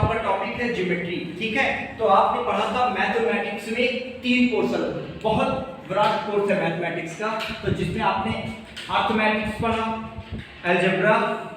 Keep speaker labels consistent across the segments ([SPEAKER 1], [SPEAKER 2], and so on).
[SPEAKER 1] आपका टॉपिक है ज्योमेट्री। ठीक है, तो आपने पढ़ा था मैथमेटिक्स में 3 पोर्शन, बहुत बड़ा कोर्स है मैथमेटिक्स का, तो जिसमें आपने अर्थमेटिक्स पढ़ा, अलजेब्रा,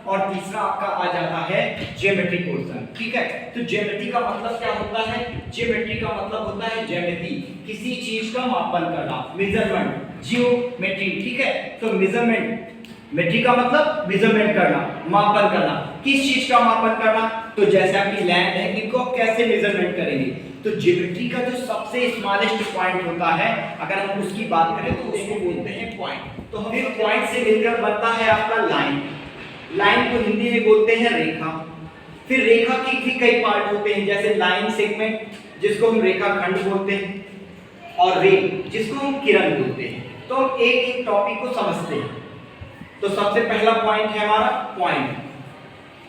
[SPEAKER 1] और तीसरा आपका आ जाता है ज्योमेट्री पोर्शन। ठीक है, तो ज्योमेट्री का मतलब क्या होता है? ज्योमेट्री का मतलब होता है ज्यामिति, किसी चीज का मापन करना, मेजरमेंट, जियोमेट्री। ठीक है, तो मेजरमेंट, मेट्री का मतलब मेजरमेंट करना, मापन करना। किस चीज का मापन करना? तो जैसे आपकी लैंड है, इनको आप कैसे मेजरमेंट करेंगे? तो ज्योमेट्री का जो सबसे स्मॉलेस्ट पॉइंट होता है, अगर हम उसकी बात करें तो उसको बोलते हैं पॉइंट। तो फिर पॉइंट से मिलकर बनता है आपका लाइन। लाइन को हिंदी में बोलते हैं रेखा। फिर रेखा की भी कई पार्ट होते हैं, जैसे लाइन सेगमेंट, जिसको हम रेखाखंड बोलते हैं, और रे, जिसको हम किरण बोलते हैं। तो हम एक एक टॉपिक को समझते हैं। तो सबसे पहला पॉइंट है हमारा पॉइंट।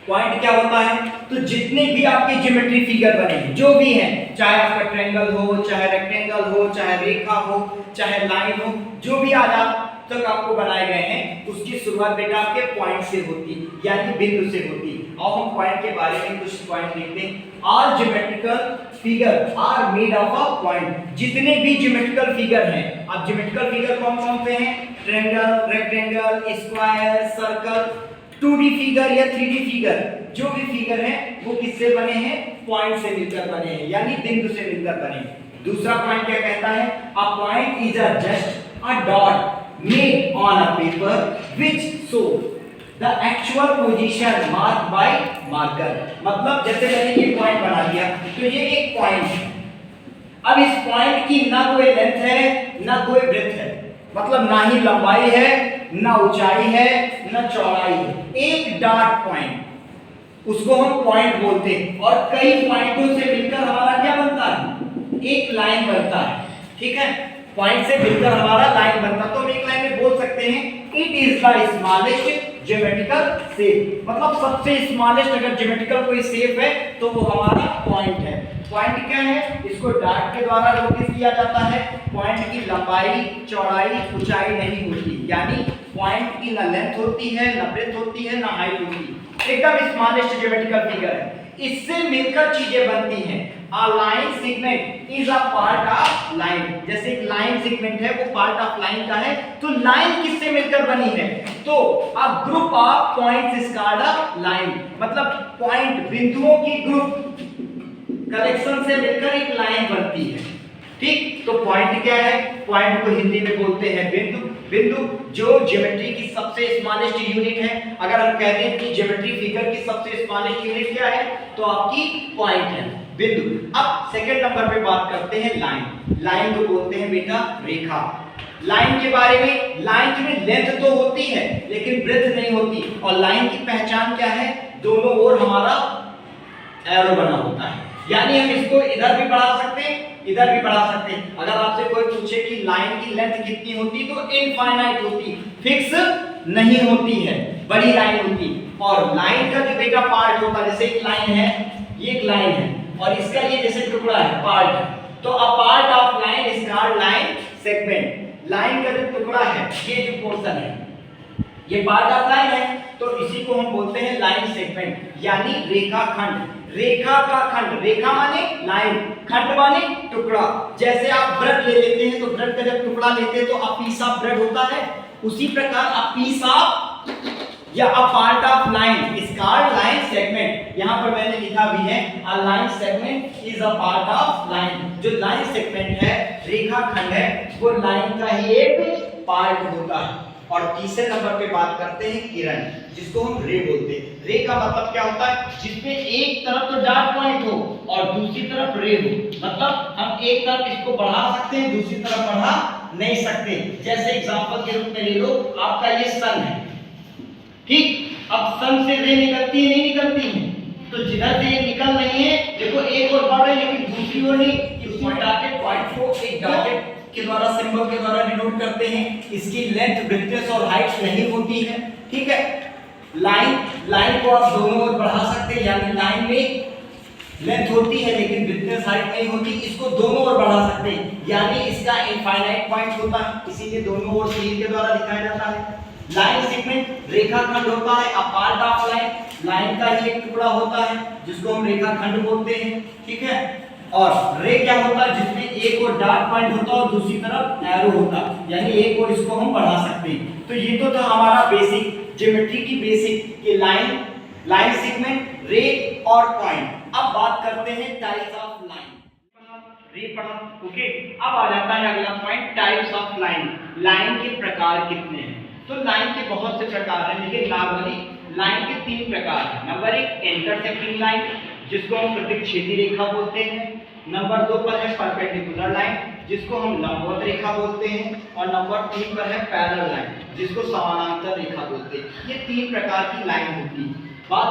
[SPEAKER 1] पॉइंट क्या होता है? तो जितने भी आपके ज्योमेट्री फिगर बने हैं, जो भी हैं, चाहे आपका ट्रायंगल हो, चाहे रेक्टेंगल हो, चाहे रेखा हो, चाहे लाइन हो, जो भी आज तक आपको बनाए गए हैं, उसकी शुरुआत बेटा आपके पॉइंट से होती, यानी बिंदु से होती। और हम पॉइंट के बारे में कुछ पॉइंट देखते हैं। All geometrical figure are made of a point. जितने भी ज्योमेट्रिकल फिगर हैं, अब ज्योमेट्रिकल फिगर कौन कौन से हैं? Triangle, rectangle, square, circle, 2D figure या 3D फिगर, जो भी फिगर है वो किससे बने हैं? पॉइंट से मिलकर बने हैं, यानी बिंदु से मिलकर बने हैं। दूसरा पॉइंट क्या कहता है? A point is a just a dot made on a paper which show the actual position marked by marker। मतलब जैसे मैंने ये पॉइंट बना दिया, तो ये एक पॉइंट है। अब इस पॉइंट की ना कोई लेंथ है, ना कोई ब्रेड्थ है, मतलब ना ही लंबाई है, ना ऊंचाई है, ना चौड़ाई है, एक डॉट पॉइंट, उसको हम पॉइंट बोलते हैं। और कई पॉइंटों से मिलकर हमारा क्या बनता है? एक लाइन बनता है। ठीक है, पॉइंट से मिलकर हमारा लाइन बनता, तो हम एक लाइन में बोल सकते हैं it is the smallest geometrical shape. मतलब सबसे स्मॉलेस्ट अगर ज्योमेट्रिकल कोई शेप है तो वो हमारा पॉइंट है। पॉइंट क्या है? इसको डॉट के द्वारा नोटिस किया जाता है। पॉइंट की लंबाई, चौड़ाई, ऊंचाई नहीं होती, यानी पॉइंट की ना लेंथ होती है, ना ब्रेड्थ होती है, ना हाइट होती है, एकदम स्मॉलेस्ट ज्योमेट्रिकल फिगर है। इससे मिलकर चीजें बनती हैं। A line segment is a part of line। जैसे एक लाइन सेगमेंट है, वो पार्ट ऑफ लाइन का है, तो लाइन किससे मिलकर बनी है? तो a group of points is called a line। मतलब पॉइंट, बिंदुओं की ग्रुप कलेक्शन से मिलकर एक लाइन बनती है। ठीक, तो पॉइंट क्या है? पॉइंट को हिंदी में बोलते हैं बिंदु। बिंदु जो ज्योमेट्री की सबसे स्मॉलेस्ट यूनिट है। अगर हम कहते हैं कि ज्योमेट्री फिगर की सबसे स्मॉलेस्ट यूनिट क्या है, तो आपकी पॉइंट है, बिंदु। अब सेकंड नंबर पे बात करते हैं लाइन। लाइन को बोलते हैं बेटा रेखा। लाइन के बारे में, लाइन में लेंथ तो होती है लेकिन ब्रेड्थ नहीं होती। और लाइन की पहचान क्या है? दोनों ओर हमारा एरो बना होता है, यानी हम इसको इधर भी बढ़ा सकते हैं, इधर भी बढ़ा सकते हैं। अगर आपसे कोई पूछे कि लाइन की लेंथ कितनी होती, तो इनफाइनाइट होती, फिक्स नहीं होती है, बड़ी लाइन होती। और लाइन का जो बेटा पार्ट होता है, जैसे एक लाइन है, ये एक लाइन है, और इसका ये जैसे टुकड़ा है, पार्ट है, तो a part of line is called line segment. Line का जो टुकड़ा है, ये जो पोर्शन है, ये पार्ट ऑफ लाइन है, तो इसी को हम बोलते हैं लाइन सेगमेंट, यानी रेखाखंड। रेखा का खंड, रेखा माने लाइन, खंड माने टुकड़ा। जैसे आप ब्रेड ले लेते हैं, तो ब्रेड का जब टुकड़ा लेते हैं तो अ पीस ऑफ ब्रेड होता है, उसी प्रकार अ पीस ऑफ या a part of line is called line segment. यहां पर मैंने लिखा भी है, a line segment is a part of line. जो लाइन सेगमेंट है, रेखाखंड है, वो लाइन का ही एक पार्ट होता है। और तीसरे नंबर पे बात करते हैं किरण, जिसको हम रे बोलते हैं। रे का मतलब क्या होता है? जिसमें एक तरफ तो डॉट पॉइंट हो और दूसरी तरफ रे हो। मतलब हम एक तरफ इसको बढ़ा सकते हैं, दूसरी तरफ बढ़ा नहीं सकते। जैसे एग्जांपल के रूप में ले लो, आपका ये सन है, ठीक, अब सन से रे निकलती है, नहीं निकलती है, तो जिधर से ये निकल रही है, देखो एक और बढ़ रही है लेकिन दूसरी ओर नहीं। डॉटेड पॉइंट को एक डॉटेड के द्वारा, सिंबल के द्वारा डिनोट करते हैं। इसकी लेंथ, ब्रेड्थ और हाइट नहीं होती है। ठीक है, लाइन को आप दोनों ओर बढ़ा सकते हैं, यानी लाइन में लेंथ होती है लेकिन ब्रेड्थ हाइट नहीं होती, इसको दोनों ओर बढ़ा सकते हैं, यानी इसका इनफाइनाइट पॉइंट होता है, इसीलिए दोनों ओर तीर के द्वारा दिखाया जाता है। लाइन सेगमेंट रेखाखंड होता है, a part of line, line का ही एक टुकड़ा होता है जिसको हम रेखाखंड बोलते हैं, ठीक है। और रे क्या होता है, जिसमें एक और डॉट पॉइंट होता है और दूसरी तरफ एरो होता है, यानी एक और इसको हम बढ़ा सकते हैं। तो ये तो था हमारा बेसिक ज्योमेट्री की बेसिक कि लाइन सेगमेंट, रे और पॉइंट। अब बात करते हैं टाइप्स ऑफ लाइन। रे पढ़ा, ओके। अब आ जाता है अगला point, types of line. Line के प्रकार कितने हैं? तो लाइन के बहुत से प्रकार हैं, लेकिन नॉर्मली लाइन के 3 प्रकार हैं। नंबर 1 इंटरसेक्टिंग लाइन, जिसको हम प्रतिच्छेदी रेखा बोलते हैं। नंबर 2 पर है परपेंडिकुलर लाइन, जिसको हम लंबवत रेखा बोलते हैं। और नंबर 3 पर है पैरेलल लाइन, जिसको समानांतर रेखा बोलते हैं। ये 3 प्रकार की लाइन होती है। बात